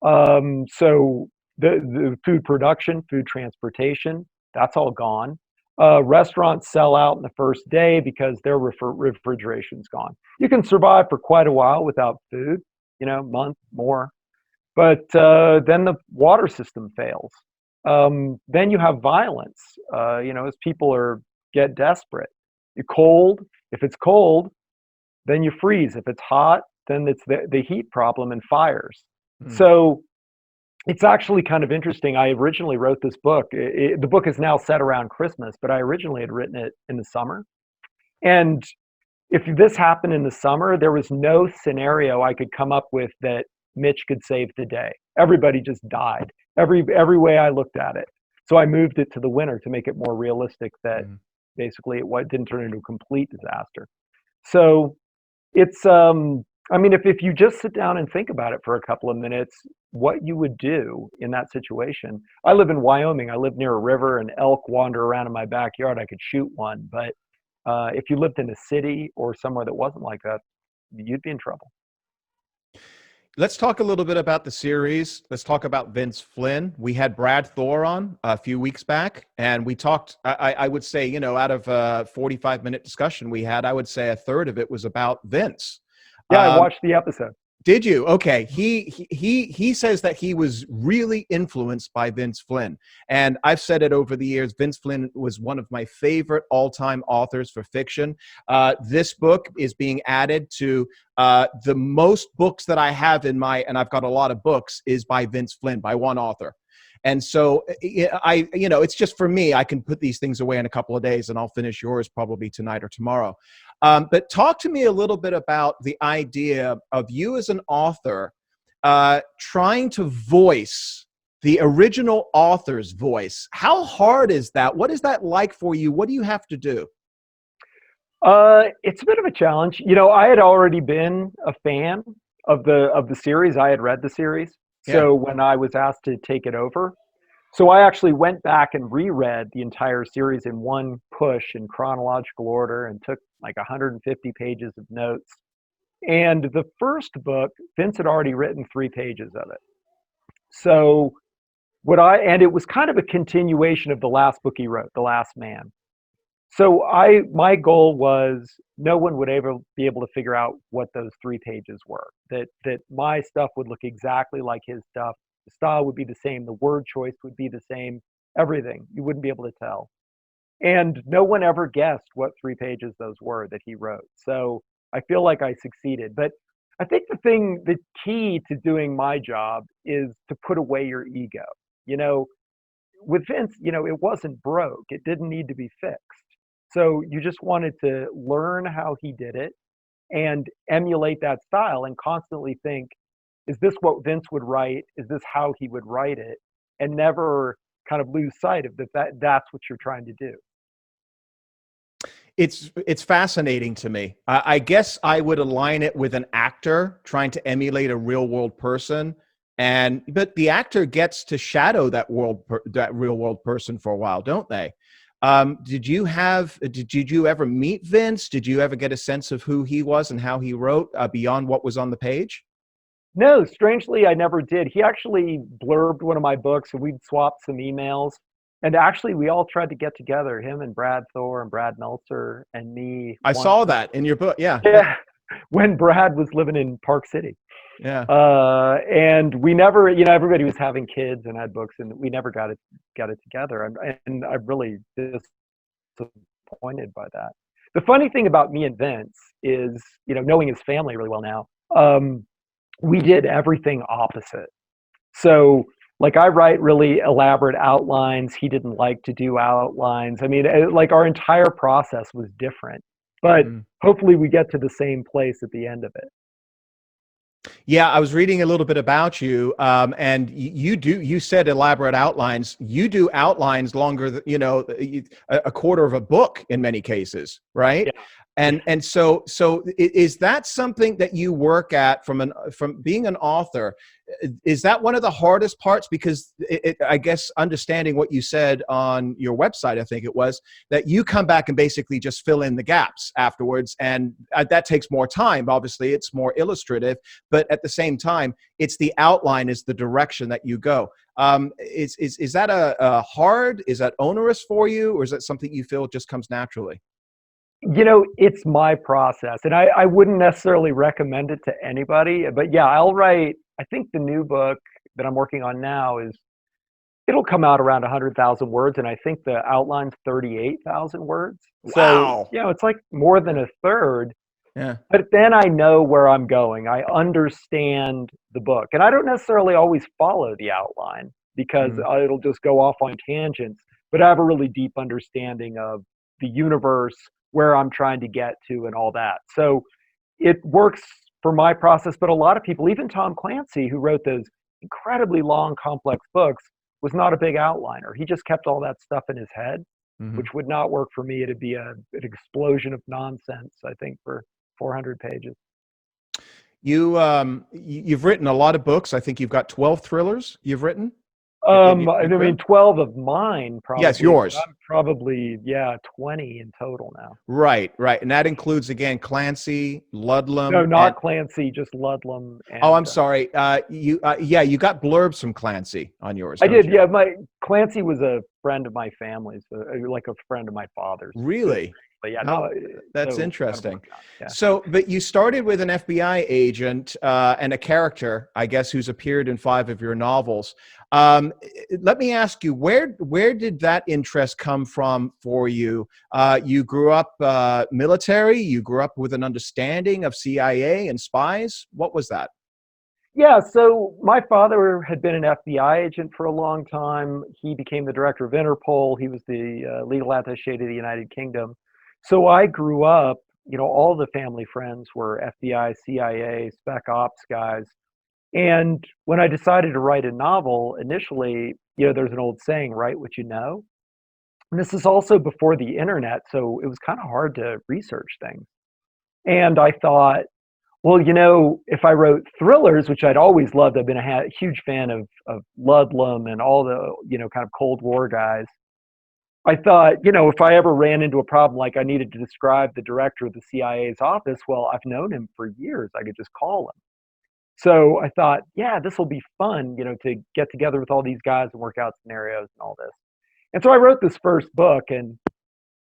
So the food production, food transportation, that's all gone. Restaurants sell out in the first day because their refrigeration's gone. You can survive for quite a while without food, month, more. But then the water system fails. Then you have violence, as people get desperate. If it's cold, then you freeze. If it's hot, then it's the heat problem and fires. So it's actually kind of interesting. I originally wrote this book. The book is now set around Christmas, but I originally had written it in the summer. And if this happened in the summer, there was no scenario I could come up with that Mitch could save the day. Everybody just died. Every way I looked at it. So I moved it to the winter to make it more realistic that basically it didn't turn into a complete disaster. So it's, if you just sit down and think about it for a couple of minutes, what you would do in that situation. I live in Wyoming. I live near a river, and elk wander around in my backyard. I could shoot one. But if you lived in a city or somewhere that wasn't like that, you'd be in trouble. Let's talk a little bit about the series. Let's talk about Vince Flynn. We had Brad Thor on a few weeks back, and we talked, I would say, out of a 45-minute discussion we had, I would say a third of it was about Vince. Yeah, I watched the episode. Did you? Okay. He says that he was really influenced by Vince Flynn. And I've said it over the years, Vince Flynn was one of my favorite all-time authors for fiction. This book is being added to the most books that I have and I've got a lot of books, is by Vince Flynn, by one author. And so it's just, for me, I can put these things away in a couple of days and I'll finish yours probably tonight or tomorrow. But talk to me a little bit about the idea of you as an author trying to voice the original author's voice. How hard is that? What is that like for you? What do you have to do? It's a bit of a challenge. I had already been a fan of the series. I had read the series. So when I was asked to take it over, so I actually went back and reread the entire series in one push in chronological order and took like 150 pages of notes. And the first book, Vince had already written 3 pages of it. So and it was kind of a continuation of the last book he wrote, The Last Man. So my goal was no one would ever be able to figure out what those 3 pages were, that my stuff would look exactly like his stuff. The style would be the same. The word choice would be the same. everything. You wouldn't be able to tell. And no one ever guessed what 3 pages those were that he wrote. So I feel like I succeeded. But I think the key to doing my job is to put away your ego. You know, with Vince, it wasn't broke. It didn't need to be fixed. So you just wanted to learn how he did it and emulate that style and constantly think, is this what Vince would write? Is this how he would write it? And never kind of lose sight of that's what you're trying to do. It's fascinating to me. I guess I would align it with an actor trying to emulate a real world person, but the actor gets to shadow that real world person for a while, don't they? Did you ever meet Vince? Did you ever get a sense of who he was and how he wrote beyond what was on the page? No, strangely, I never did. He actually blurbed one of my books, and we'd swapped some emails. And actually, we all tried to get together, him and Brad Thor and Brad Meltzer and me. I saw that in your book. Yeah. Yeah, when Brad was living in Park City. Yeah. And we never, everybody was having kids and had books, and we never got it together. And I'm really disappointed by that. The funny thing about me and Vince is, knowing his family really well now, we did everything opposite. So, like, I write really elaborate outlines. He didn't like to do outlines. I mean, like, our entire process was different, but hopefully we get to the same place at the end of it. Yeah, I was reading a little bit about you, and you said elaborate outlines. You do outlines longer than, a quarter of a book in many cases, right? Yeah. And so is that something that you work at from being an author? Is that one of the hardest parts? Because I guess understanding what you said on your website, I think it was, that you come back and basically just fill in the gaps afterwards. And that takes more time. Obviously, it's more illustrative, but at the same time, it's the outline is the direction that you go. Is that a hard, is that onerous for you? Or is that something you feel just comes naturally? It's my process, and I wouldn't necessarily recommend it to anybody, but yeah, I'll write. I think the new book that I'm working on now it'll come out around 100,000 words, and I think the outline's 38,000 words. Wow. So, it's like more than a third. Yeah. But then I know where I'm going. I understand the book, and I don't necessarily always follow the outline because it'll just go off on tangents, but I have a really deep understanding of the universe, where I'm trying to get to, and all that. So it works for my process, but a lot of people, even Tom Clancy, who wrote those incredibly long, complex books, was not a big outliner. He just kept all that stuff in his head, which would not work for me. It'd be an explosion of nonsense, I think, for 400 pages. You've written a lot of books. I think you've got 12 thrillers you've written. I mean, 12 of mine, probably. Yes, yours. I'm probably, 20 in total now. Right. And that includes, again, Clancy, Ludlum. No, not Clancy, just Ludlum. And, I'm sorry. You got blurbs from Clancy on yours. I did, you? yeah. Clancy was a friend of my family's, like a friend of my father's. Really? But yeah, that's interesting. Yeah. So, but you started with an FBI agent and a character, I guess, who's appeared in 5 of your novels. Let me ask you, where did that interest come from for you? You grew up military. You grew up with an understanding of CIA and spies. What was that? Yeah, so my father had been an FBI agent for a long time. He became the director of Interpol. He was the legal attaché to the United Kingdom. So I grew up, all the family friends were FBI, CIA, spec ops guys. And when I decided to write a novel, initially, there's an old saying, write what you know. And this is also before the internet, so it was kind of hard to research things. And I thought, well, if I wrote thrillers, which I'd always loved, I've been a huge fan of Ludlum and all the, kind of Cold War guys. I thought, if I ever ran into a problem, like I needed to describe the director of the CIA's office, well, I've known him for years. I could just call him. So I thought, yeah, this will be fun, to get together with all these guys and work out scenarios and all this. And so I wrote this first book, and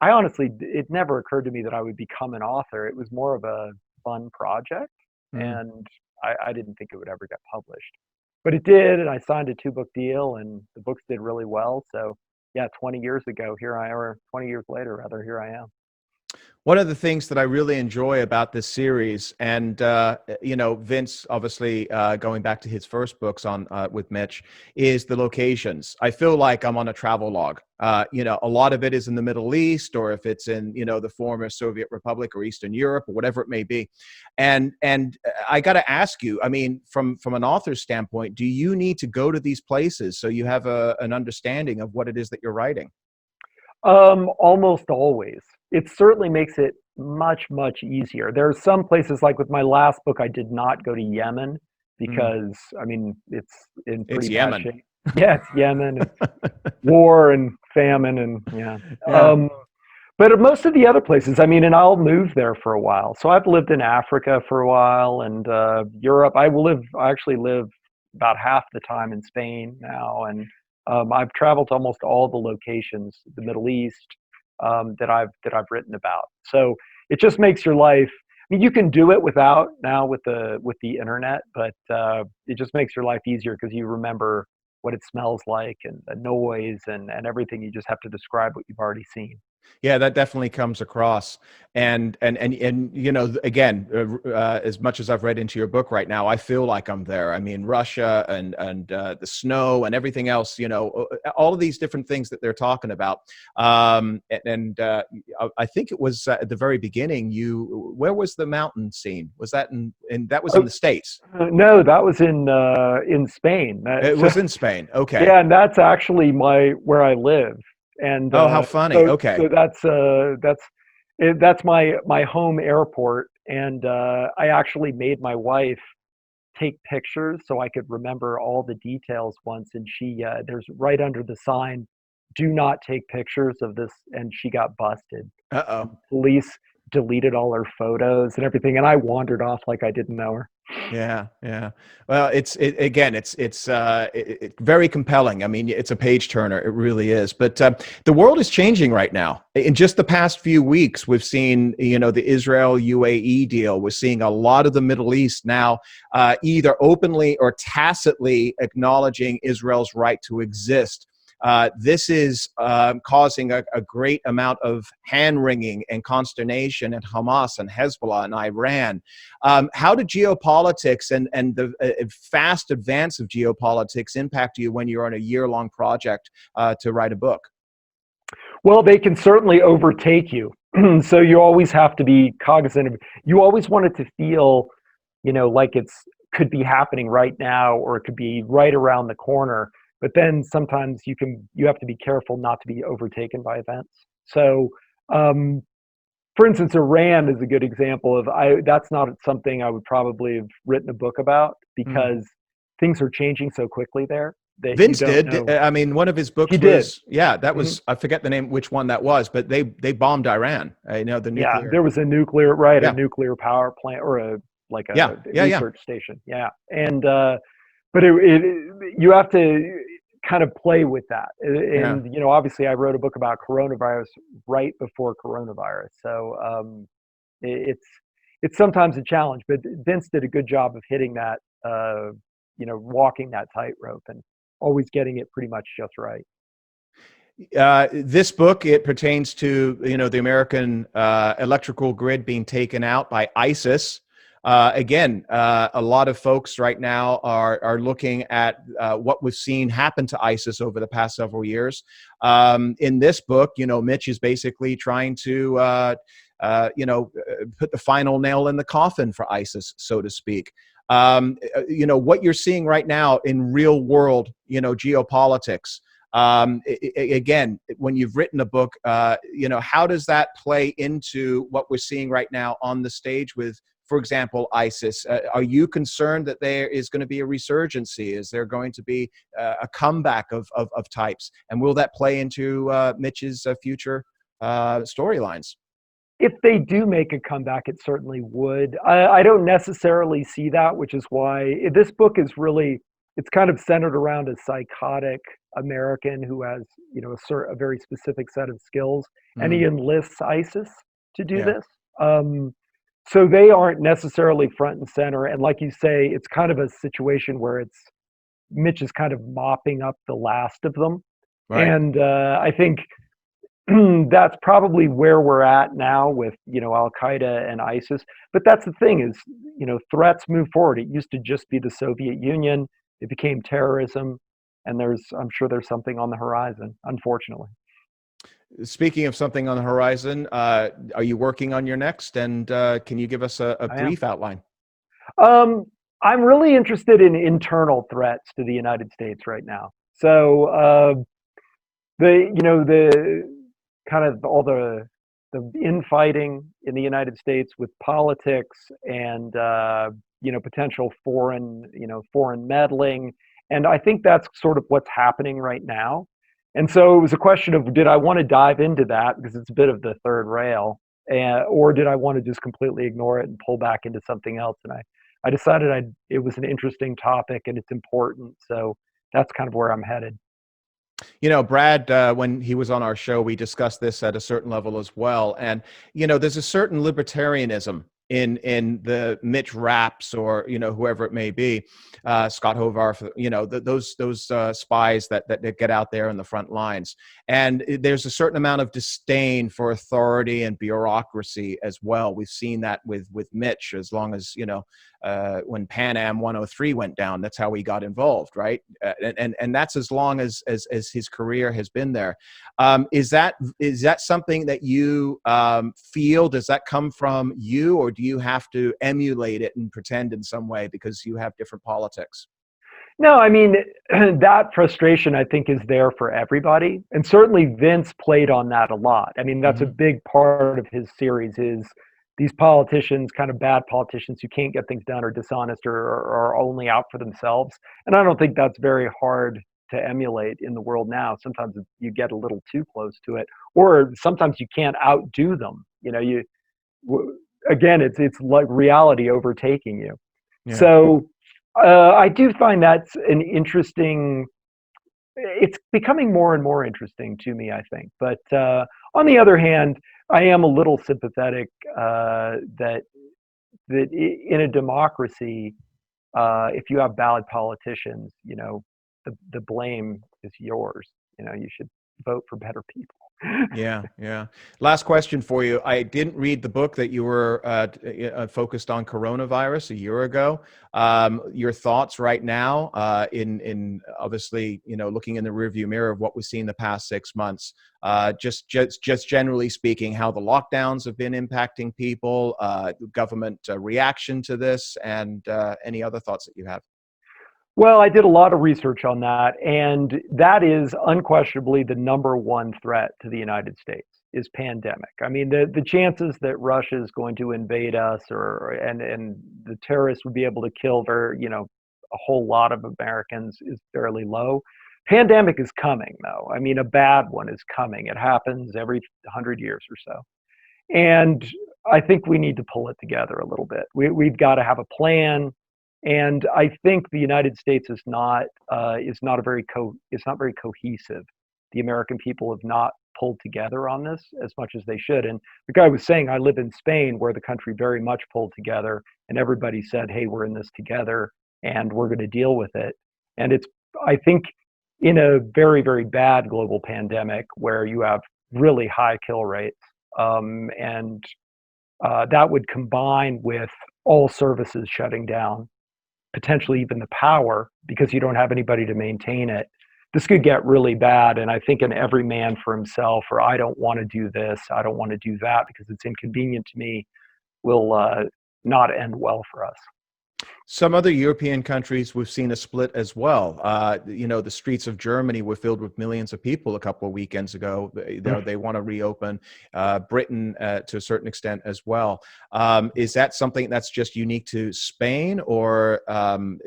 I honestly, it never occurred to me that I would become an author. It was more of a fun project, and I didn't think it would ever get published. But it did, and I signed a 2-book deal, and the books did really well. So 20 years ago, or 20 years later, rather, here I am. One of the things that I really enjoy about this series, and Vince, obviously, going back to his first books on with Mitch, is the locations. I feel like I'm on a travel log. A lot of it is in the Middle East, or if it's in the former Soviet Republic or Eastern Europe or whatever it may be. And I got to ask you, I mean, from an author's standpoint, do you need to go to these places so you have an understanding of what it is that you're writing? Almost always. It certainly makes it much, much easier. There are some places, like with my last book, I did not go to Yemen because, I mean, it's in pretty bad Yemen. shape. Yeah, it's Yemen, and war and famine, and yeah. Yeah. But most of the other places, I mean, and I'll move there for a while. So I've lived in Africa for a while, and Europe. I actually live about half the time in Spain now, and I've traveled to almost all the locations, the Middle East, that I've written about. So it just makes your life. I mean, you can do it without now with the internet, but it just makes your life easier because you remember what it smells like and the noise and everything. You just have to describe what you've already seen. Yeah, that definitely comes across. And again, as much as I've read into your book right now, I feel like I'm there. I mean, Russia and the snow and everything else, all of these different things that they're talking about. I think it was at the very beginning, where was the mountain scene? Was that that was in the States? No, that was in Spain. It was in Spain. Okay. Yeah, and that's actually where I live. And oh, how funny! Okay, so that's my home airport, and I actually made my wife take pictures so I could remember all the details once. And there's right under the sign, "Do not take pictures of this," and she got busted. Uh-oh. Police deleted all her photos and everything, and I wandered off like I didn't know her. Yeah. Well, it's very compelling. I mean, it's a page turner. It really is. But the world is changing right now. In just the past few weeks, we've seen, the Israel UAE deal. We're seeing a lot of the Middle East now either openly or tacitly acknowledging Israel's right to exist. This is causing a great amount of hand-wringing and consternation at Hamas and Hezbollah and Iran. How do geopolitics and the fast advance of geopolitics impact you when you're on a year-long project to write a book? Well, they can certainly overtake you. So you always have to be cognizant of, you always want it to feel, like could be happening right now, or it could be right around the corner. But then sometimes you have to be careful not to be overtaken by events. So, for instance, Iran is a good example of that's not something I would probably have written a book about, because things are changing so quickly there. Vince did. I mean, one of his books was, that was, I forget the name, which one that was, but they bombed Iran. The nuclear. Yeah, there was a nuclear power plant, or a research station. Yeah, and but you have to kind of play with that. And obviously I wrote a book about coronavirus right before coronavirus, so it's sometimes a challenge, but Vince did a good job of hitting that, walking that tightrope and always getting it pretty much just right. This book, it pertains to the American electrical grid being taken out by ISIS. Again, a lot of folks right now are looking at what we've seen happen to ISIS over the past several years. In this book, Mitch is basically trying to, put the final nail in the coffin for ISIS, so to speak. What you're seeing right now in real world, geopolitics. Again, when you've written a book, how does that play into what we're seeing right now on the stage with, for example, ISIS? Are you concerned that there is going to be a resurgency? Is there going to be a comeback of types? And will that play into Mitch's future storylines? If they do make a comeback, it certainly would. I don't necessarily see that, which is why this book is really, it's kind of centered around a psychotic American who has, a very specific set of skills, and he enlists ISIS to do this. So they aren't necessarily front and center. And like you say, it's kind of a situation where Mitch is kind of mopping up the last of them. Right. And I think that's probably where we're at now with, Al Qaeda and ISIS. But that's the thing is, threats move forward. It used to just be the Soviet Union. It became terrorism. And I'm sure there's something on the horizon, unfortunately. Speaking of something on the horizon, are you working on your next? And can you give us a I am. brief outline? I'm really interested in internal threats to the United States right now. So the kind of all the infighting in the United States with politics and potential foreign meddling, and I think that's sort of what's happening right now. And so it was a question of, did I want to dive into that because it's a bit of the third rail, or did I want to just completely ignore it and pull back into something else? And I decided it was an interesting topic and it's important, so that's kind of where I'm headed. Brad, when he was on our show, we discussed this at a certain level as well. And, there's a certain libertarianism in the Mitch Rapps or, whoever it may be, Scott Hovarth, those spies that get out there in the front lines. And there's a certain amount of disdain for authority and bureaucracy as well. We've seen that with Mitch, as long as, when Pan Am 103 went down, that's how he got involved, right? And that's as long as his career has been there. Is that something that you feel? Does that come from you, or do you have to emulate it and pretend in some way because you have different politics? No, I mean, that frustration I think is there for everybody. And certainly Vince played on that a lot. I mean, that's a big part of his series is these politicians, kind of bad politicians who can't get things done or dishonest or are only out for themselves. And I don't think that's very hard to emulate in the world now. Sometimes you get a little too close to it, or sometimes you can't outdo them. Again, it's like reality overtaking you. Yeah. So I do find that's an interesting. It's becoming more and more interesting to me, I think. But on the other hand, I am a little sympathetic that in a democracy, if you have bad politicians, the blame is yours. You should vote for better people. Yeah. Last question for you. I didn't read the book that you were focused on coronavirus a year ago. Your thoughts right now in obviously, looking in the rearview mirror of what we've seen the past 6 months, just generally speaking, how the lockdowns have been impacting people, government reaction to this, and any other thoughts that you have. Well, I did a lot of research on that, and that is unquestionably the number one threat to the United States is pandemic. I mean, the chances that Russia is going to invade us and the terrorists would be able to kill a whole lot of Americans is fairly low. Pandemic is coming, though. I mean, a bad one is coming. It happens every 100 years or so. And I think we need to pull it together a little bit. We've got to have a plan. And I think the United States is not very cohesive. The American people have not pulled together on this as much as they should. And the guy was saying, I live in Spain, where the country very much pulled together, and everybody said, hey, we're in this together, and we're going to deal with it. And I think, in a very, very bad global pandemic where you have really high kill rates, and that would combine with all services shutting down, potentially even the power, because you don't have anybody to maintain it. This could get really bad. And I think an every man for himself, or I don't want to do this, I don't want to do that because it's inconvenient to me, will not end well for us. Some other European countries, we've seen a split as well. The streets of Germany were filled with millions of people a couple of weekends ago. They want to reopen. Britain, to a certain extent, as well. Is that something that's just unique to Spain, or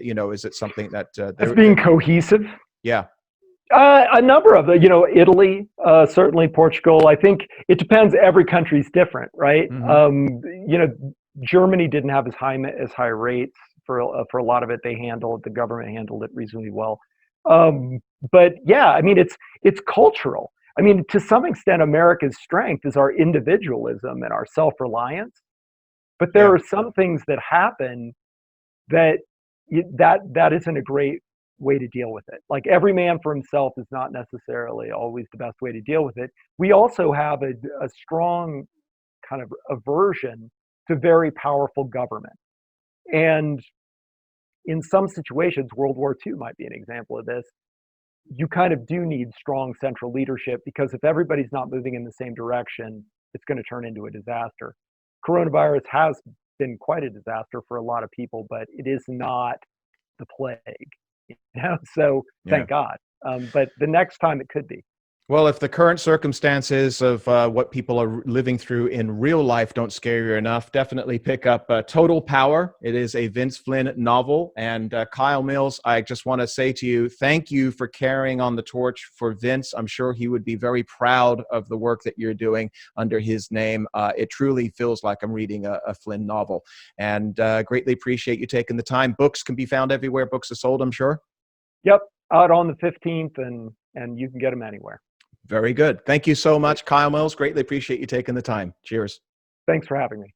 is it something that it's being cohesive? Yeah. A number of them, Italy, certainly Portugal. I think it depends. Every country's different, right? Germany didn't have as high rates for a lot of it. The government handled it reasonably well. But yeah, I mean, it's cultural. I mean, to some extent, America's strength is our individualism and our self-reliance. But there are some things that happen that isn't a great way to deal with it. Like every man for himself is not necessarily always the best way to deal with it. We also have a strong kind of aversion to very powerful government. And in some situations, World War II might be an example of this. You kind of do need strong central leadership, because if everybody's not moving in the same direction, it's going to turn into a disaster. Coronavirus has been quite a disaster for a lot of people, but it is not the plague. So thank God. But the next time it could be. Well, if the current circumstances of what people are living through in real life don't scare you enough, definitely pick up Total Power. It is a Vince Flynn novel. And Kyle Mills, I just want to say to you, thank you for carrying on the torch for Vince. I'm sure he would be very proud of the work that you're doing under his name. It truly feels like I'm reading a Flynn novel. And greatly appreciate you taking the time. Books can be found everywhere books are sold, I'm sure. Yep, out on the 15th, and you can get them anywhere. Very good. Thank you so much, Kyle Mills. Greatly appreciate you taking the time. Cheers. Thanks for having me.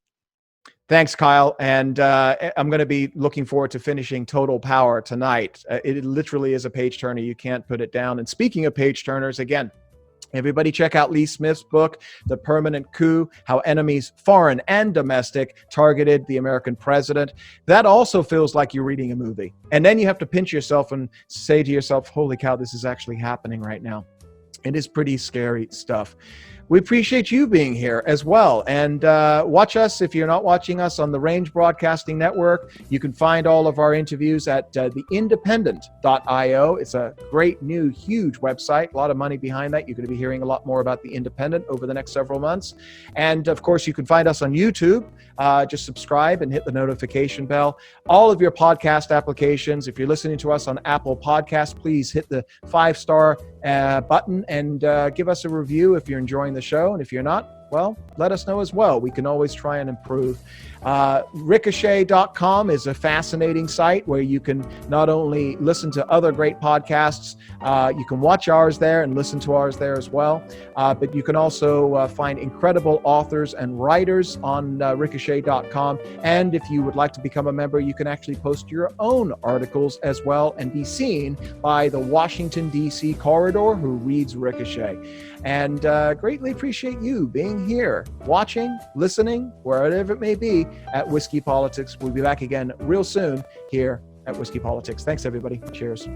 Thanks, Kyle. And I'm going to be looking forward to finishing Total Power tonight. It literally is a page turner. You can't put it down. And speaking of page turners, again, everybody check out Lee Smith's book, The Permanent Coup, How Enemies, Foreign and Domestic, Targeted the American President. That also feels like you're reading a movie. And then you have to pinch yourself and say to yourself, holy cow, this is actually happening right now. It is pretty scary stuff. We appreciate you being here as well. And watch us, if you're not watching us, on the Range Broadcasting Network. You can find all of our interviews at theindependent.io. It's a great, new, huge website. A lot of money behind that. You're going to be hearing a lot more about The Independent over the next several months. And, of course, you can find us on YouTube. Just subscribe and hit the notification bell. All of your podcast applications, if you're listening to us on Apple Podcasts, please hit the 5-star button and give us a review if you're enjoying the show. And if you're not, well, let us know as well. We can always try and improve. Ricochet.com is a fascinating site where you can not only listen to other great podcasts, you can watch ours there and listen to ours there as well. But you can also find incredible authors and writers on Ricochet.com. And if you would like to become a member, you can actually post your own articles as well and be seen by the Washington, D.C. corridor who reads Ricochet. And greatly appreciate you being here, watching, listening, wherever it may be, at Whiskey Politics. We'll be back again real soon here at Whiskey Politics. Thanks, everybody. Cheers.